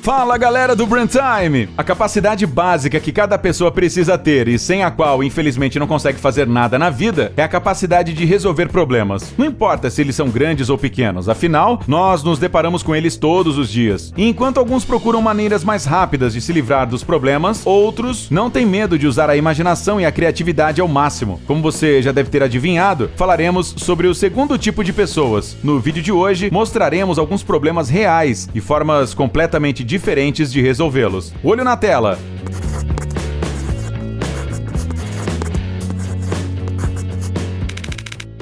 Fala galera do Brand Time! A capacidade básica que cada pessoa precisa ter e sem a qual infelizmente não consegue fazer nada na vida é a capacidade de resolver problemas. Não importa se eles são grandes ou pequenos, afinal, nós nos deparamos com eles todos os dias. E enquanto alguns procuram maneiras mais rápidas de se livrar dos problemas, outros não têm medo de usar a imaginação e a criatividade ao máximo. Como você já deve ter adivinhado, falaremos sobre o segundo tipo de pessoas. No vídeo de hoje, mostraremos alguns problemas reais e formas completamente diferentes de resolvê-los. Olho na tela!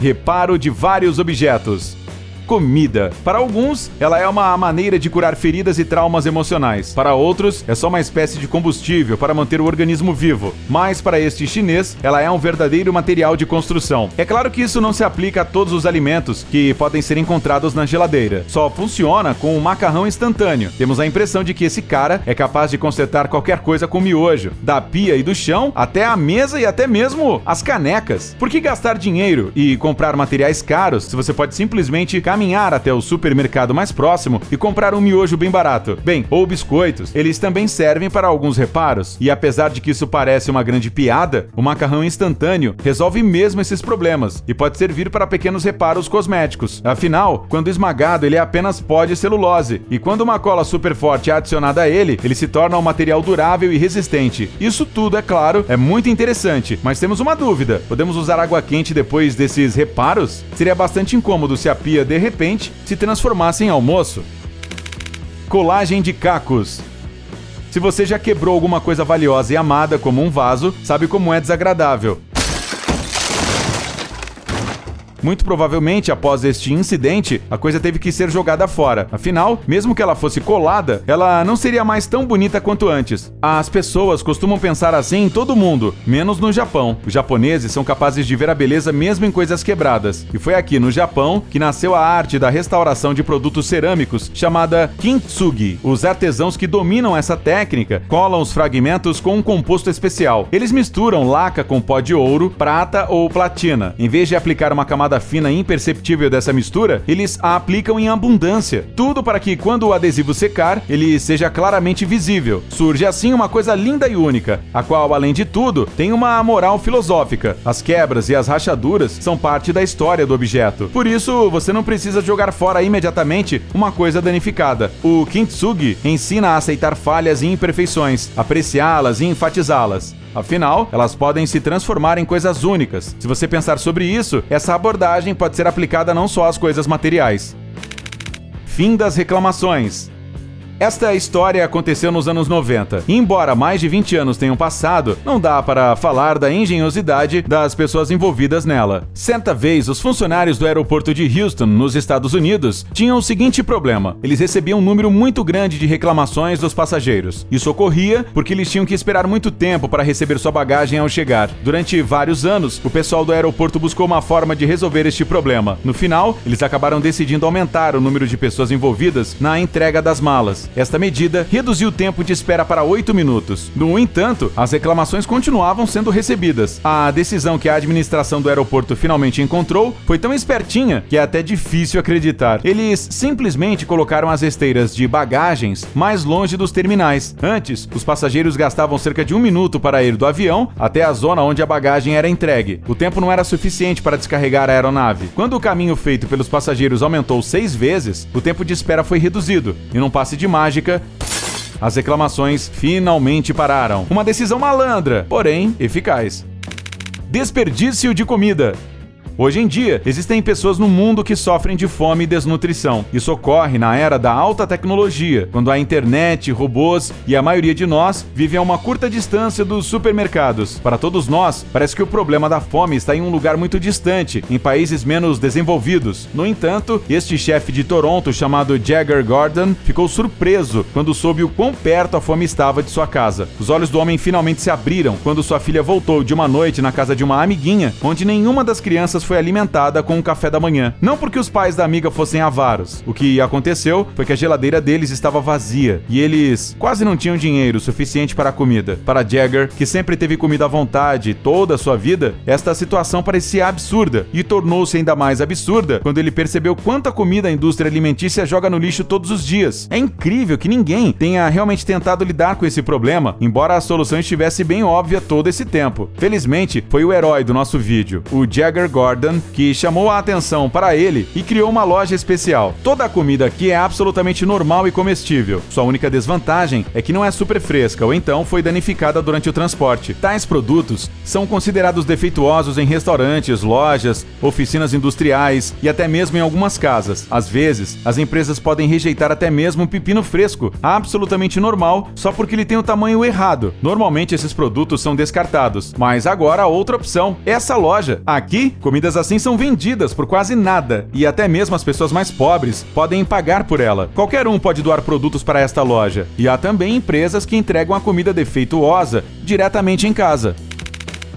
Reparo de vários objetos. Comida. Para alguns, ela é uma maneira de curar feridas e traumas emocionais. Para outros, é só uma espécie de combustível para manter o organismo vivo. Mas para este chinês, ela é um verdadeiro material de construção. É claro que isso não se aplica a todos os alimentos que podem ser encontrados na geladeira. Só funciona com o macarrão instantâneo. Temos a impressão de que esse cara é capaz de consertar qualquer coisa com miojo. Da pia e do chão, até a mesa e até mesmo as canecas. Por que gastar dinheiro e comprar materiais caros se você pode simplesmente caminhar até o supermercado mais próximo e comprar um miojo bem barato? Bem, ou biscoitos, eles também servem para alguns reparos. E apesar de que isso parece uma grande piada, o macarrão instantâneo resolve mesmo esses problemas e pode servir para pequenos reparos cosméticos. Afinal, quando esmagado, ele é apenas pó de celulose. E quando uma cola super forte é adicionada a ele, ele se torna um material durável e resistente. Isso tudo, é claro, é muito interessante, mas temos uma dúvida. Podemos usar água quente depois desses reparos? Seria bastante incômodo se a pia de repente se transformasse em almoço. Colagem de cacos. Se você já quebrou alguma coisa valiosa e amada como um vaso, sabe como é desagradável. Muito provavelmente, após este incidente, a coisa teve que ser jogada fora. Afinal, mesmo que ela fosse colada, ela não seria mais tão bonita quanto antes. As pessoas costumam pensar assim em todo mundo, menos no Japão. Os japoneses são capazes de ver a beleza mesmo em coisas quebradas. E foi aqui no Japão que nasceu a arte da restauração de produtos cerâmicos, chamada kintsugi. Os artesãos que dominam essa técnica colam os fragmentos com um composto especial. Eles misturam laca com pó de ouro, prata ou platina. Em vez de aplicar uma camada fina e imperceptível dessa mistura, eles a aplicam em abundância. Tudo para que, quando o adesivo secar, ele seja claramente visível. Surge assim uma coisa linda e única, a qual, além de tudo, tem uma moral filosófica. As quebras e as rachaduras são parte da história do objeto. Por isso, você não precisa jogar fora imediatamente uma coisa danificada. O kintsugi ensina a aceitar falhas e imperfeições, apreciá-las e enfatizá-las. Afinal, elas podem se transformar em coisas únicas. Se você pensar sobre isso, essa abordagem pode ser aplicada não só às coisas materiais. Fim das reclamações. Esta história aconteceu nos anos 90. E embora mais de 20 anos tenham passado, não dá para falar da engenhosidade das pessoas envolvidas nela. Certa vez, os funcionários do aeroporto de Houston, nos Estados Unidos, tinham o seguinte problema. Eles recebiam um número muito grande de reclamações dos passageiros. Isso ocorria porque eles tinham que esperar muito tempo para receber sua bagagem ao chegar. Durante vários anos, o pessoal do aeroporto buscou uma forma de resolver este problema. No final, eles acabaram decidindo aumentar o número de pessoas envolvidas na entrega das malas. Esta medida reduziu o tempo de espera para 8 minutos. No entanto, as reclamações continuavam sendo recebidas. A decisão que a administração do aeroporto finalmente encontrou foi tão espertinha que é até difícil acreditar. Eles simplesmente colocaram as esteiras de bagagens mais longe dos terminais. Antes, os passageiros gastavam cerca de 1 minuto para ir do avião até a zona onde a bagagem era entregue. O tempo não era suficiente para descarregar a aeronave. Quando o caminho feito pelos passageiros aumentou 6 vezes, o tempo de espera foi reduzido. E num passe de mágica, as reclamações finalmente pararam. Uma decisão malandra, porém eficaz. Desperdício de comida. Hoje em dia, existem pessoas no mundo que sofrem de fome e desnutrição. Isso ocorre na era da alta tecnologia, quando a internet, robôs e a maioria de nós vivem a uma curta distância dos supermercados. Para todos nós, parece que o problema da fome está em um lugar muito distante, em países menos desenvolvidos. No entanto, este chefe de Toronto, chamado Jagger Gordon, ficou surpreso quando soube o quão perto a fome estava de sua casa. Os olhos do homem finalmente se abriram quando sua filha voltou de uma noite na casa de uma amiguinha, onde nenhuma das crianças foi alimentada com o café da manhã. Não porque os pais da amiga fossem avaros. O que aconteceu foi que a geladeira deles estava vazia e eles quase não tinham dinheiro suficiente para a comida. Para Jagger, que sempre teve comida à vontade toda a sua vida, esta situação parecia absurda e tornou-se ainda mais absurda quando ele percebeu quanta comida a indústria alimentícia joga no lixo todos os dias. É incrível que ninguém tenha realmente tentado lidar com esse problema, embora a solução estivesse bem óbvia todo esse tempo. Felizmente, foi o herói do nosso vídeo, o Jagger Gordon, que chamou a atenção para ele e criou uma loja especial. Toda a comida aqui é absolutamente normal e comestível. Sua única desvantagem é que não é super fresca ou então foi danificada durante o transporte. Tais produtos são considerados defeituosos em restaurantes, lojas, oficinas industriais e até mesmo em algumas casas. Às vezes, as empresas podem rejeitar até mesmo um pepino fresco, absolutamente normal, só porque ele tem o tamanho errado. Normalmente esses produtos são descartados, mas agora há outra opção, essa loja. Aqui, comidas assim são vendidas por quase nada e até mesmo as pessoas mais pobres podem pagar por ela. Qualquer um pode doar produtos para esta loja e há também empresas que entregam a comida defeituosa diretamente em casa.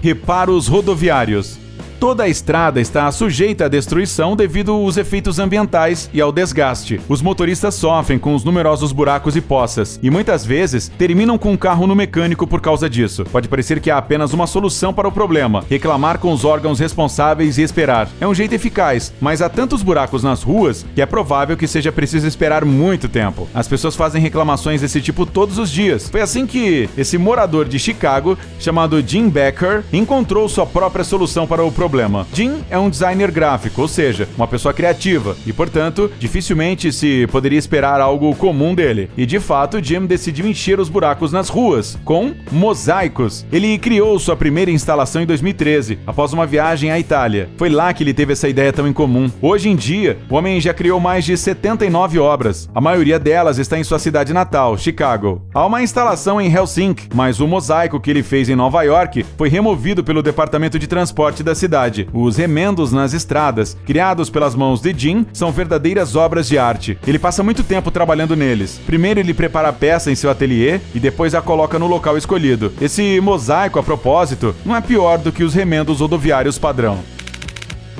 Reparos rodoviários. Toda a estrada está sujeita à destruição devido aos efeitos ambientais e ao desgaste. Os motoristas sofrem com os numerosos buracos e poças e muitas vezes terminam com o carro no mecânico por causa disso. Pode parecer que há apenas uma solução para o problema: reclamar com os órgãos responsáveis e esperar. É um jeito eficaz, mas há tantos buracos nas ruas que é provável que seja preciso esperar muito tempo. As pessoas fazem reclamações desse tipo todos os dias. Foi assim que esse morador de Chicago, chamado Jim Becker, encontrou sua própria solução para o problema. Jim é um designer gráfico, ou seja, uma pessoa criativa, e portanto, dificilmente se poderia esperar algo comum dele. E de fato, Jim decidiu encher os buracos nas ruas com mosaicos. Ele criou sua primeira instalação em 2013, após uma viagem à Itália. Foi lá que ele teve essa ideia tão incomum. Hoje em dia, o homem já criou mais de 79 obras. A maioria delas está em sua cidade natal, Chicago. Há uma instalação em Helsinki, mas o mosaico que ele fez em Nova York foi removido pelo departamento de transporte da cidade. Os remendos nas estradas, criados pelas mãos de Jim, são verdadeiras obras de arte. Ele passa muito tempo trabalhando neles. Primeiro ele prepara a peça em seu ateliê e depois a coloca no local escolhido. Esse mosaico, a propósito, não é pior do que os remendos rodoviários padrão.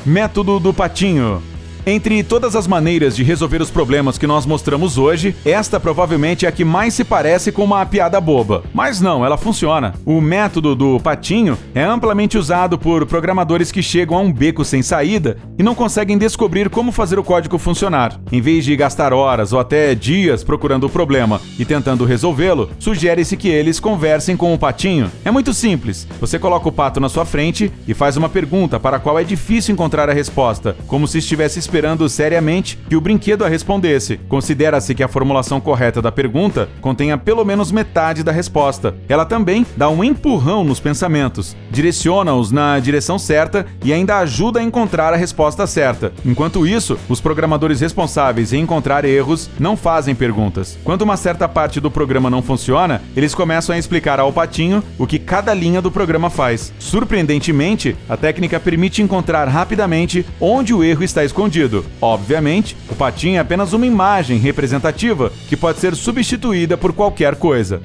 Método do patinho. Entre todas as maneiras de resolver os problemas que nós mostramos hoje, esta provavelmente é a que mais se parece com uma piada boba. Mas não, ela funciona. O método do patinho é amplamente usado por programadores que chegam a um beco sem saída e não conseguem descobrir como fazer o código funcionar. Em vez de gastar horas ou até dias procurando o problema e tentando resolvê-lo, sugere-se que eles conversem com o patinho. É muito simples. Você coloca o pato na sua frente e faz uma pergunta para a qual é difícil encontrar a resposta, como se estivesse esperando seriamente que o brinquedo a respondesse. Considera-se que a formulação correta da pergunta contenha pelo menos metade da resposta. Ela também dá um empurrão nos pensamentos, direciona-os na direção certa e ainda ajuda a encontrar a resposta certa. Enquanto isso, os programadores responsáveis em encontrar erros não fazem perguntas. Quando uma certa parte do programa não funciona, eles começam a explicar ao patinho o que cada linha do programa faz. Surpreendentemente, a técnica permite encontrar rapidamente onde o erro está escondido. Obviamente, o patinho é apenas uma imagem representativa que pode ser substituída por qualquer coisa.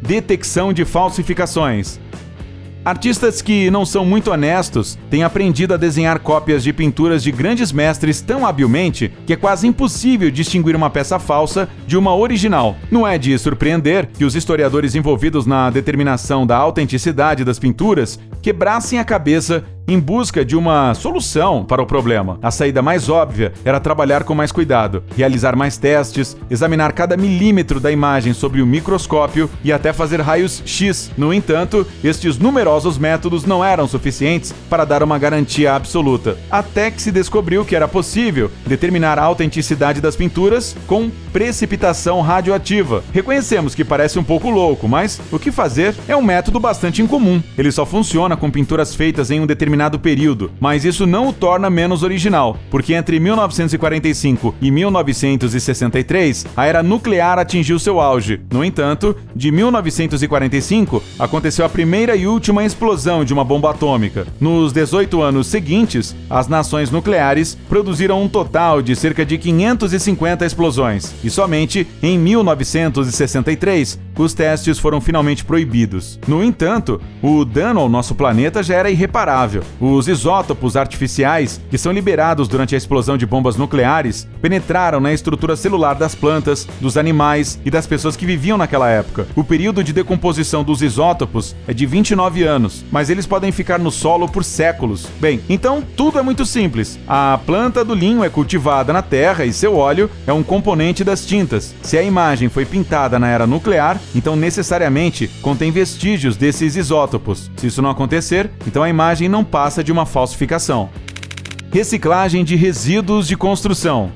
Detecção de falsificações. Artistas que não são muito honestos têm aprendido a desenhar cópias de pinturas de grandes mestres tão habilmente que é quase impossível distinguir uma peça falsa de uma original. Não é de surpreender que os historiadores envolvidos na determinação da autenticidade das pinturas quebrassem a cabeça em busca de uma solução para o problema. A saída mais óbvia era trabalhar com mais cuidado, realizar mais testes, examinar cada milímetro da imagem sob o microscópio e até fazer raios X. No entanto, estes numerosos métodos não eram suficientes para dar uma garantia absoluta, até que se descobriu que era possível determinar a autenticidade das pinturas com precipitação radioativa. Reconhecemos que parece um pouco louco, mas o que fazer? É um método bastante incomum. Ele só funciona com pinturas feitas em um determinado período, mas isso não o torna menos original, porque entre 1945 e 1963, a era nuclear atingiu seu auge. No entanto, de 1945, aconteceu a primeira e última explosão de uma bomba atômica. Nos 18 anos seguintes, as nações nucleares produziram um total de cerca de 550 explosões, e somente em 1963 os testes foram finalmente proibidos. No entanto, o dano ao nosso planeta já era irreparável. Os isótopos artificiais, que são liberados durante a explosão de bombas nucleares, penetraram na estrutura celular das plantas, dos animais e das pessoas que viviam naquela época. O período de decomposição dos isótopos é de 29 anos, mas eles podem ficar no solo por séculos. Bem, então tudo é muito simples. A planta do linho é cultivada na terra e seu óleo é um componente das tintas. Se a imagem foi pintada na era nuclear, então necessariamente contém vestígios desses isótopos. Se isso não acontecer, então a imagem não passa de uma falsificação. Reciclagem de resíduos de construção.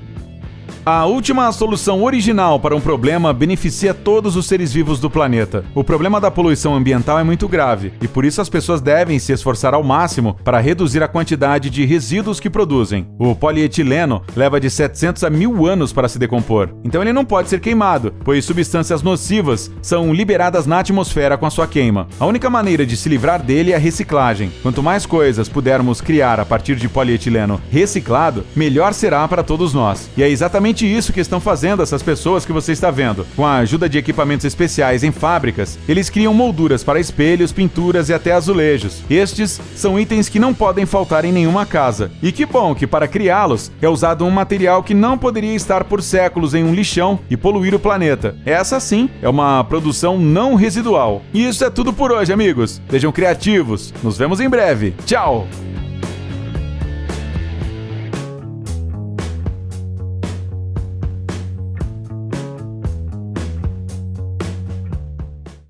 A última solução original para um problema beneficia todos os seres vivos do planeta. O problema da poluição ambiental é muito grave, e por isso as pessoas devem se esforçar ao máximo para reduzir a quantidade de resíduos que produzem. O polietileno leva de 700 a 1000 anos para se decompor, então ele não pode ser queimado, pois substâncias nocivas são liberadas na atmosfera com a sua queima. A única maneira de se livrar dele é a reciclagem. Quanto mais coisas pudermos criar a partir de polietileno reciclado, melhor será para todos nós. E é exatamente isso que estão fazendo essas pessoas que você está vendo. Com a ajuda de equipamentos especiais em fábricas, eles criam molduras para espelhos, pinturas e até azulejos. Estes são itens que não podem faltar em nenhuma casa. E que bom que para criá-los é usado um material que não poderia estar por séculos em um lixão e poluir o planeta. Essa sim é uma produção não residual. E isso é tudo por hoje, amigos. Sejam criativos. Nos vemos em breve. Tchau!